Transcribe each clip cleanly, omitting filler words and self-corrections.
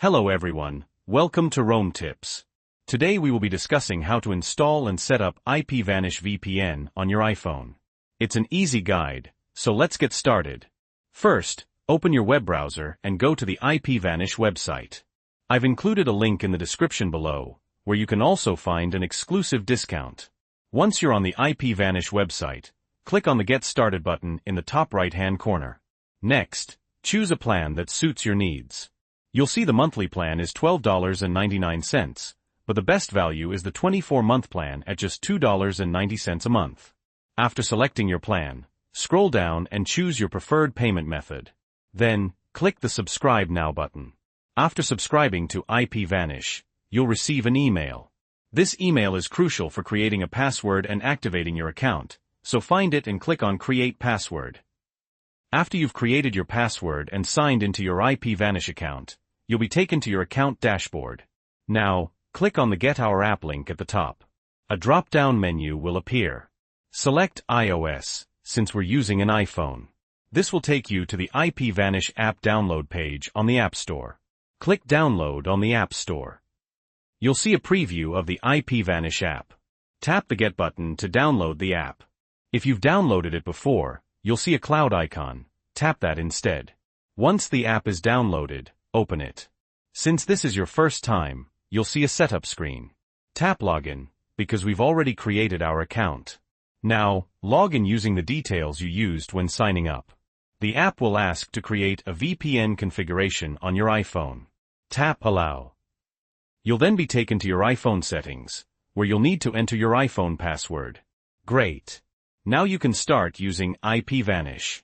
Hello everyone, welcome to Rome Tips. Today we will be discussing how to install and set up IPVanish VPN on your iPhone. It's an easy guide, so let's get started. First, open your web browser and go to the IPVanish website. I've included a link in the description below, where you can also find an exclusive discount. Once you're on the IPVanish website, click on the Get Started button in the top right-hand corner. Next, choose a plan that suits your needs. You'll see the monthly plan is $12.99, but the best value is the 24-month plan at just $2.90 a month. After selecting your plan, scroll down and choose your preferred payment method. Then, click the Subscribe Now button. After subscribing to IPVanish, you'll receive an email. This email is crucial for creating a password and activating your account, so find it and click on Create Password. After you've created your password and signed into your IPVanish account, you'll be taken to your account dashboard. Now, click on the Get Our App link at the top. A drop-down menu will appear. Select iOS, since we're using an iPhone. This will take you to the IPVanish app download page on the App Store. Click Download on the App Store. You'll see a preview of the IPVanish app. Tap the Get button to download the app. If you've downloaded it before, you'll see a cloud icon. Tap that instead. Once the app is downloaded, open it. Since this is your first time, you'll see a setup screen. Tap Login, because we've already created our account. Now, log in using the details you used when signing up. The app will ask to create a VPN configuration on your iPhone. Tap Allow. You'll then be taken to your iPhone settings, where you'll need to enter your iPhone password. Great. Now you can start using IPVanish.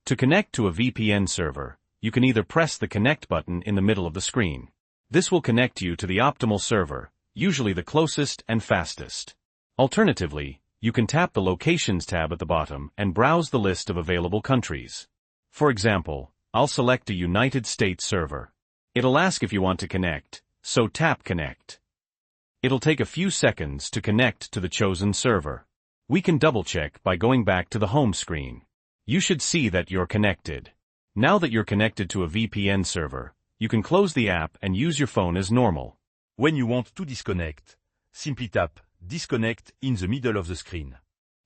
To connect to a VPN server, you can either press the Connect button in the middle of the screen. This will connect you to the optimal server, usually the closest and fastest. Alternatively, you can tap the Locations tab at the bottom and browse the list of available countries. For example, I'll select a United States server. It'll ask if you want to connect, so tap Connect. It'll take a few seconds to connect to the chosen server. We can double-check by going back to the home screen. You should see that you're connected. Now that you're connected to a VPN server, you can close the app and use your phone as normal. When you want to disconnect, simply tap Disconnect in the middle of the screen.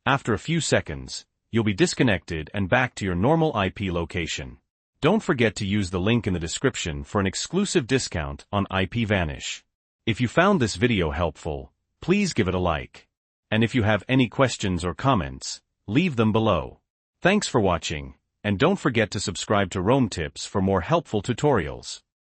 After a few seconds, you'll be disconnected and back to your normal IP location. Don't forget to use the link in the description for an exclusive discount on IPVanish. If you found this video helpful, please give it a like. And if you have any questions or comments, leave them below. Thanks for watching, and don't forget to subscribe to Rome Tips for more helpful tutorials.